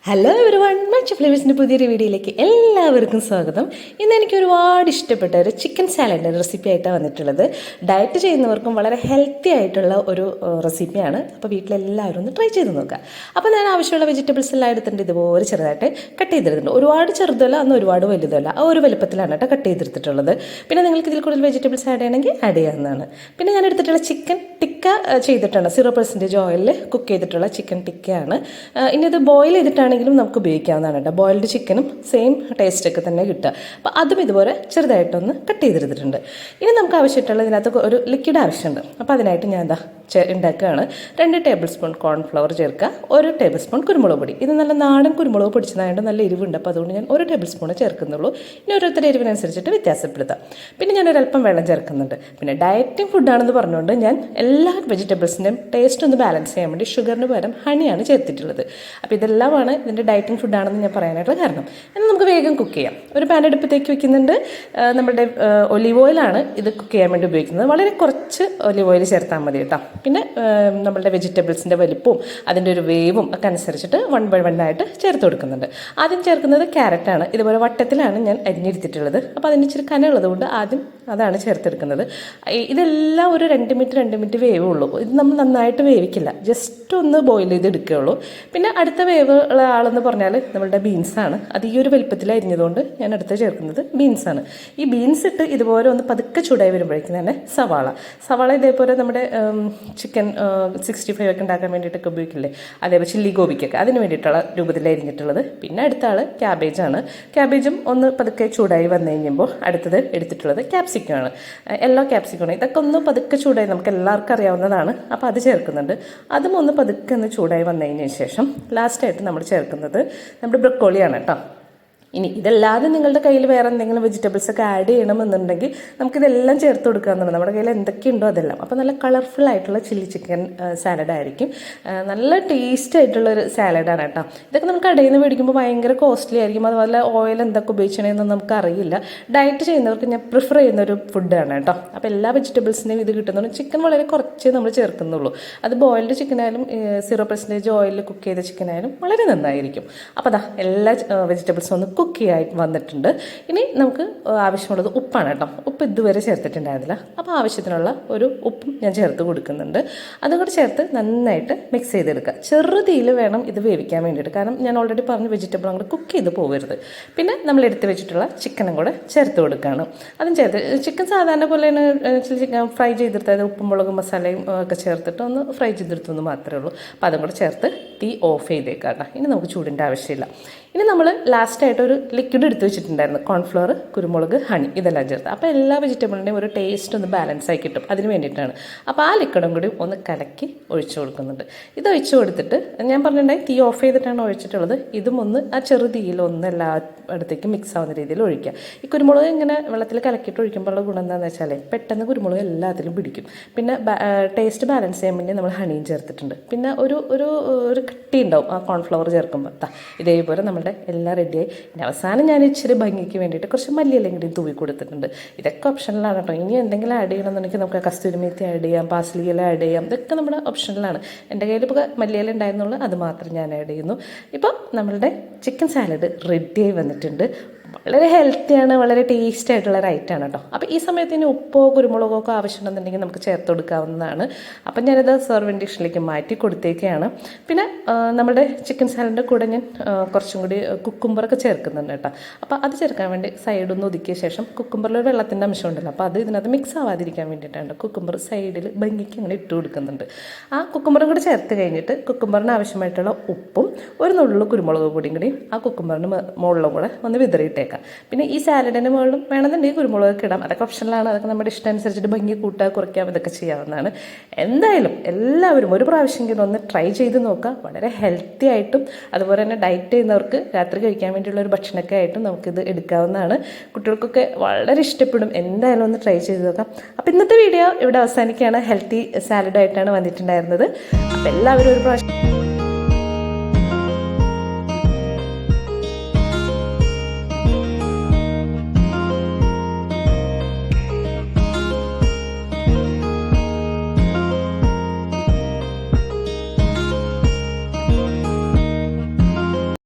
Hello everyone, much ഫ്ലേവേഴ്സിൻ്റെ പുതിയൊരു വീഡിയോയിലേക്ക് എല്ലാവർക്കും സ്വാഗതം. ഇന്ന് എനിക്ക് ഒരുപാട് ഇഷ്ടപ്പെട്ട ഒരു ചിക്കൻ സാലഡിൻ്റെ റെസിപ്പി ആയിട്ടാണ് വന്നിട്ടുള്ളത്. ഡയറ്റ് ചെയ്യുന്നവർക്കും വളരെ ഹെൽത്തി ആയിട്ടുള്ള ഒരു റെസിപ്പിയാണ്. അപ്പോൾ വീട്ടിലെല്ലാവരും ഒന്ന് ട്രൈ ചെയ്ത് നോക്കുക. അപ്പോൾ ഞാൻ ആവശ്യമുള്ള വെജിറ്റബിൾസ് എല്ലാം എടുത്തിട്ടുണ്ട്. ഇതുപോലെ ചെറുതായിട്ട് കട്ട് ചെയ്തെടുത്തിട്ടുണ്ട്. ഒരുപാട് ചെറുതല്ല, അന്ന് ഒരുപാട് വലുതല്ല, ആ ഒരു വലുപ്പത്തിലാണ് കേട്ടോ കട്ട് ചെയ്തെടുത്തിട്ടുള്ളത്. പിന്നെ നിങ്ങൾക്ക് ഇതിൽ കൂടുതൽ വെജിറ്റബിൾസ് ആഡ് ചെയ്യണമെങ്കിൽ ആഡ് ചെയ്യാവുന്നതാണ്. പിന്നെ ഞാൻ എടുത്തിട്ടുള്ള ചിക്കൻ ടിക്ക ചെയ്തിട്ടാണ് 0% ഓയിലിൽ കുക്ക് ചെയ്തിട്ടുള്ള ചിക്കൻ ടിക്കയാണ്. ഇനി ഇത് ബോയിൽ ചെയ്തിട്ടാണെങ്കിലും നമുക്ക് ഉപയോഗിക്കാവുന്നതാണ് കേട്ടോ. ബോയിൽഡ് ചിക്കനും സെയിം ടേസ്റ്റൊക്കെ തന്നെ കിട്ടുക. അപ്പോൾ അതും ഇതുപോലെ ചെറുതായിട്ടൊന്ന് കട്ട് ചെയ്തെടുത്തിട്ടുണ്ട്. ഇനി നമുക്ക് ആവശ്യമായിട്ടുള്ള ഇതിനകത്ത് ഒരു ലിക്വിഡ് ആവശ്യമുണ്ട്. അപ്പോൾ അതിനായിട്ട് ഞാൻ ഉണ്ടാക്കുകയാണ്. 2 ടേബിൾ സ്പൂൺ കോൺഫ്ലവർ ചേർക്കുക, 1 ടേബിൾ സ്പൂൺ കുരുമുളക് പൊടി. ഇത് നല്ല നാടൻ കുരുമുളക് പൊടിച്ചതായതുകൊണ്ട് നല്ല എരിവുണ്ട്. അപ്പോൾ അതുകൊണ്ട് ഞാൻ 1 ടേബിൾ സ്പൂൺ ചേർക്കുന്നുള്ളൂ. ഇനി ഓരോരുത്തരുടെ എരിവിനനുസരിച്ചിട്ട് വ്യത്യാസപ്പെടുത്താം. പിന്നെ ഞാൻ ഒരല്പം വെള്ളം ചേർക്കുന്നുണ്ട്. പിന്നെ ഡയറ്റിംഗ് ഫുഡാണെന്ന് പറഞ്ഞുകൊണ്ട് ഞാൻ എല്ലാ വെജിറ്റബിൾസിൻ്റെയും ടേസ്റ്റ് ഒന്ന് ബാലൻസ് ചെയ്യാൻ വേണ്ടി ഷുഗറിന് പകരം ഹണിയാണ് ചേർത്തിട്ടുള്ളത്. അപ്പോൾ ഇതെല്ലാമാണ് ഇതിൻ്റെ ഡയറ്റിംഗ് ഫുഡാണെന്ന് ഞാൻ പറയാനായിട്ടുള്ള കാരണം. എന്നാൽ നമുക്ക് വേഗം കുക്ക് ചെയ്യാം. ഒരു പാൻ അടുപ്പത്തേക്ക് വയ്ക്കുന്നുണ്ട്. നമ്മുടെ ഒലീവ് ഓയിലാണ് ഇത് കുക്ക് ചെയ്യാൻ വേണ്ടി ഉപയോഗിക്കുന്നത്. വളരെ കുറച്ച് ഒലീവ് ഓയിൽ ചേർത്താൽ മതി കേട്ടോ. പിന്നെ നമ്മളുടെ വെജിറ്റബിൾസിൻ്റെ വലിപ്പവും അതിൻ്റെ ഒരു വേവും ഒക്കെ അനുസരിച്ചിട്ട് 1 by 1 ആയിട്ട് ചേർത്ത് കൊടുക്കുന്നുണ്ട്. ആദ്യം ചേർക്കുന്നത് ക്യാരറ്റാണ്. ഇതുപോലെ വട്ടത്തിലാണ് ഞാൻ അരിഞ്ഞെടുത്തിട്ടുള്ളത്. അപ്പോൾ അതിന് ഇച്ചിരി കനമുള്ളത് കൊണ്ട് ആദ്യം അതാണ് ചേർത്തെടുക്കുന്നത്. ഇതെല്ലാം ഒരു 2 മിനിറ്റ് വേവേ ഉള്ളൂ. ഇത് നമ്മൾ നന്നായിട്ട് വേവിക്കില്ല, ജസ്റ്റ് ഒന്ന് ബോയിൽ ചെയ്ത് എടുക്കുകയുള്ളൂ. പിന്നെ അടുത്ത വേവ് ഉള്ള ആളെന്ന് പറഞ്ഞാൽ നമ്മളുടെ ബീൻസാണ്. അത് ഈ ഒരു വലുപ്പത്തിൽ അരിഞ്ഞതുകൊണ്ട് ഞാൻ അടുത്ത് ചേർക്കുന്നത് ബീൻസാണ്. ഈ ബീൻസ് ഇട്ട് ഇതുപോലെ ഒന്ന് പതുക്കെ ചൂടായി വരുമ്പോഴേക്കും തന്നെ സവാള ഇതേപോലെ നമ്മുടെ ചിക്കൻ 65 ഒക്കെ ഉണ്ടാക്കാൻ വേണ്ടിയിട്ടൊക്കെ ഉപയോഗിക്കില്ലേ, അതേപോലെ ചില്ലി ഗോപിക്കൊക്കെ അതിന് വേണ്ടിയിട്ടുള്ള രൂപത്തിൽ അരിഞ്ഞിട്ടുള്ളത്. പിന്നെ അടുത്ത ആൾ ക്യാബേജാണ്. ക്യാബേജും ഒന്ന് പതുക്കെ ചൂടായി വന്നു കഴിയുമ്പോൾ അടുത്തത് എടുത്തിട്ടുള്ളത് ക്യാപ്സിക്കമാണ്. യെല്ലോ ക്യാപ്സിക്കമാണ്. ഇതൊക്കെ ഒന്ന് പതുക്കെ ചൂടായി നമുക്ക് എല്ലാവർക്കും അറിയാവുന്നതാണ്. അപ്പോൾ അത് ചേർക്കുന്നുണ്ട്. അതും ഒന്ന് പതുക്കെ ഒന്ന് ചൂടായി വന്നതിന് ശേഷം ലാസ്റ്റായിട്ട് നമ്മൾ ചേർക്കുന്നത് നമ്മുടെ ബ്രൊക്കോളിയാണ് കേട്ടോ. ഇനി ഇതല്ലാതെ നിങ്ങളുടെ കയ്യിൽ വേറെ എന്തെങ്കിലും വെജിറ്റബിൾസ് ഒക്കെ ആഡ് ചെയ്യണമെന്നുണ്ടെങ്കിൽ നമുക്കിതെല്ലാം ചേർത്ത് കൊടുക്കാമെന്നുണ്ട്. നമ്മുടെ കയ്യിൽ എന്തൊക്കെയുണ്ടോ അതെല്ലാം. അപ്പോൾ നല്ല കളർഫുൾ ആയിട്ടുള്ള ചില്ലി ചിക്കൻ സാലഡ് ആയിരിക്കും. നല്ല ടേസ്റ്റ് ആയിട്ടുള്ളൊരു സാലഡാണ് കേട്ടോ. ഇതൊക്കെ നമുക്ക് കടയിൽ നിന്ന് മേടിക്കുമ്പോൾ ഭയങ്കര കോസ്റ്റ്ലി ആയിരിക്കും. അതുപോലെ ഓയിൽ എന്തൊക്കെ ഉപയോഗിക്കണമെന്നൊന്നും നമുക്ക് അറിയില്ല. ഡയറ്റ് ചെയ്യുന്നവർക്ക് ഞാൻ പ്രിഫർ ചെയ്യുന്നൊരു ഫുഡാണ് കേട്ടോ. അപ്പോൾ എല്ലാ വെജിറ്റബിൾസിനെയും ഇത് കിട്ടുന്നുണ്ട്. ചിക്കൻ വളരെ കുറച്ചേ നമ്മൾ ചേർക്കുന്നുള്ളൂ. അത് ബോയിൽഡ് ചിക്കനായാലും 0% ഓയിലിൽ കുക്ക് ചെയ്ത ചിക്കനായാലും വളരെ നന്നായിരിക്കും. അപ്പോൾ അതാ എല്ലാ വെജിറ്റബിൾസും ഒന്ന് കുക്ക് ആയി വന്നിട്ടുണ്ട്. ഇനി നമുക്ക് ആവശ്യമുള്ളത് ഉപ്പാണ് കേട്ടോ. ഉപ്പ് ഇതുവരെ ചേർത്തിട്ടുണ്ടായിരുന്നില്ല. അപ്പോൾ ആവശ്യത്തിനുള്ള ഒരു ഉപ്പും ഞാൻ ചേർത്ത് കൊടുക്കുന്നുണ്ട്. അതും കൂടി ചേർത്ത് നന്നായിട്ട് മിക്സ് ചെയ്തെടുക്കുക. ചെറുതീയിൽ വേണം ഇത് വേവിക്കാൻ വേണ്ടിയിട്ട്. കാരണം ഞാൻ ഓൾറെഡി പറഞ്ഞ വെജിറ്റബിൾ അങ്ങോട്ട് കുക്ക് ചെയ്ത് പോകരുത്. പിന്നെ നമ്മൾ എടുത്ത് വെച്ചിട്ടുള്ള ചിക്കനും കൂടെ ചേർത്ത് കൊടുക്കുകയാണ്. അതും ചേർത്ത് ചിക്കൻ സാധാരണ പോലെ ചിക്കൻ ഫ്രൈ ചെയ്തെടുത്തത് ഉപ്പും മുളകും മസാലയും ഒക്കെ ചേർത്തിട്ട് ഒന്ന് ഫ്രൈ ചെയ്തെടുത്തെന്ന് മാത്രമേ ഉള്ളൂ. അപ്പോൾ അതും കൂടെ ചേർത്ത് തീ ഓഫ് ചെയ്തേക്കാം കേട്ടോ. ഇനി നമുക്ക് ചൂടിൻ്റെ ആവശ്യമില്ല. ഇനി നമ്മൾ ലാസ്റ്റായിട്ട് ഒരു ലിക്വിഡ് എടുത്ത് വെച്ചിട്ടുണ്ടായിരുന്നു. കോൺഫ്ലവർ, കുരുമുളക്, ഹണി ഇതെല്ലാം ചേർത്ത്. അപ്പോൾ എല്ലാ വെജിറ്റബിളിൻ്റെയും ഒരു ടേസ്റ്റ് ഒന്ന് ബാലൻസ് ആയി കിട്ടും. അതിന് വേണ്ടിയിട്ടാണ്. അപ്പോൾ ആ ലിക്വിഡും കൂടി ഒന്ന് കലക്കി ഒഴിച്ചു കൊടുക്കുന്നുണ്ട്. ഇത് ഒഴിച്ചു കൊടുത്തിട്ട് ഞാൻ പറഞ്ഞിട്ടുണ്ടായി തീ ഓഫ് ചെയ്തിട്ടാണ് ഒഴിച്ചിട്ടുള്ളത്. ഇതും ഒന്ന് ആ ചെറു തീയിലൊന്ന് എല്ലായിടത്തേക്കും മിക്സ് ആവുന്ന രീതിയിൽ ഒഴിക്കുക. ഈ കുരുമുളക് ഇങ്ങനെ വെള്ളത്തിൽ കലക്കിയിട്ട് ഒഴിക്കുമ്പോഴുള്ള ഗുണം എന്താണെന്ന് വെച്ചാൽ പെട്ടെന്ന് കുരുമുളക് എല്ലാത്തിലും പിടിക്കും. പിന്നെ ടേസ്റ്റ് ബാലൻസ് ചെയ്യാൻ വേണ്ടി നമ്മൾ ഹണിയും ചേർത്തിട്ടുണ്ട്. പിന്നെ ഒരു കട്ടി ഉണ്ടാവും ആ കോൺഫ്ലവർ ചേർക്കുമ്പോൾ. ഇതേപോലെ നമ്മുടെ എല്ലാം റെഡിയായി. ഇനി അവസാനം ഞാൻ ഇച്ചിരി ഭംഗിക്ക് വേണ്ടിയിട്ട് കുറച്ച് മല്ലിയിലയും കൂടി തൂവി കൊടുത്തിട്ടുണ്ട്. ഇതൊക്കെ ഓപ്ഷനിലാണ് കേട്ടോ. ഇനി എന്തെങ്കിലും ആഡ് ചെയ്യണമെന്നുണ്ടെങ്കിൽ നമുക്ക് കസ്തൂരി മേത്തി ആഡ് ചെയ്യാം, പാസ്ലി ഇല ആഡ് ചെയ്യാം. ഇതൊക്കെ നമ്മുടെ ഓപ്ഷനിലാണ്. എൻ്റെ കയ്യിൽ ഇപ്പോൾ മല്ലിയില ഉണ്ടായിരുന്നുള്ളൂ, അത് മാത്രം ഞാൻ ആഡ് ചെയ്യുന്നു. ഇപ്പോൾ നമ്മളുടെ ചിക്കൻ സാലഡ് റെഡിയായി വന്നിട്ടുണ്ട്. വളരെ ഹെൽത്തിയാണ്, വളരെ ടേസ്റ്റ് ആയിട്ടുള്ള ഒരു ഐറ്റമാണ് കേട്ടോ. അപ്പോൾ ഈ സമയത്തിന് ഉപ്പോ കുരുമുളകോ ഒക്കെ ആവശ്യമുണ്ടെന്നുണ്ടെങ്കിൽ നമുക്ക് ചേർത്ത് കൊടുക്കാവുന്നതാണ്. അപ്പം ഞാനത് സെർവിങ് ഡിഷിലേക്ക് മാറ്റി കൊടുത്തേക്കാണ്. പിന്നെ നമ്മുടെ ചിക്കൻ സാലഡിൻ്റെ കൂടെ ഞാൻ കുറച്ചും കൂടി കുക്കുംബറൊക്കെ ചേർക്കുന്നുണ്ട് കേട്ടോ. അപ്പോൾ അത് ചേർക്കാൻ വേണ്ടി സൈഡൊന്ന് ഒതുക്കിയ ശേഷം കുക്കുംബറിൽ ഒരു വെള്ളത്തിൻ്റെ അംശം ഉണ്ടല്ലോ, അപ്പോൾ അത് ഇതിനകത്ത് മിക്സ് ആവാതിരിക്കാൻ വേണ്ടിയിട്ടാണ് കുക്കുംബർ സൈഡിൽ ഭംഗിക്ക് അങ്ങനെ ഇട്ട് കൊടുക്കുന്നുണ്ട്. ആ കുക്കുംബറും കൂടി ചേർത്ത് കഴിഞ്ഞിട്ട് കുക്കുംബറിന് ആവശ്യമായിട്ടുള്ള ഉപ്പും ഒരു നുള്ളു കുരുമുളക് പൊടിയും കൂടി ആ കുക്കുംബറിന് മുകളിലും കൂടെ ഒന്ന് വിതറിയിട്ടേക്കാം. പിന്നെ ഈ സാലഡിന് മുകളിലും വേണമെന്നുണ്ടെങ്കിൽ കുരുമുളകൊക്കെ ഇടാം. അതൊക്കെ ഓപ്ഷനിലാണ്. അതൊക്കെ നമ്മുടെ ഇഷ്ടം അനുസരിച്ചിട്ട് ഭംഗി കൂട്ടുക കുറയ്ക്കാം, ഇതൊക്കെ ചെയ്യാവുന്നതാണ്. എന്തായാലും എല്ലാവരും ഒരു പ്രാവശ്യമെങ്കിലും ഒന്ന് ട്രൈ ചെയ്ത് നോക്കുക. വളരെ ഹെൽത്തി ആയിട്ടും അതുപോലെ തന്നെ ഡയറ്റ് ചെയ്യുന്നവർക്ക് രാത്രി കഴിക്കാൻ വേണ്ടിയുള്ള ഒരു ഭക്ഷണമൊക്കെ ആയിട്ടും നമുക്കിത് എടുക്കാവുന്നതാണ്. കുട്ടികൾക്കൊക്കെ വളരെ ഇഷ്ടപ്പെടും. എന്തായാലും ഒന്ന് ട്രൈ ചെയ്ത് നോക്കാം. അപ്പോൾ ഇന്നത്തെ വീഡിയോ ഇവിടെ അവസാനിക്കുകയാണ്. ഹെൽത്തി സാലഡായിട്ടാണ് വന്നിട്ടുണ്ടായിരുന്നത്. അപ്പോൾ എല്ലാവരും ഒരു പ്രാവശ്യം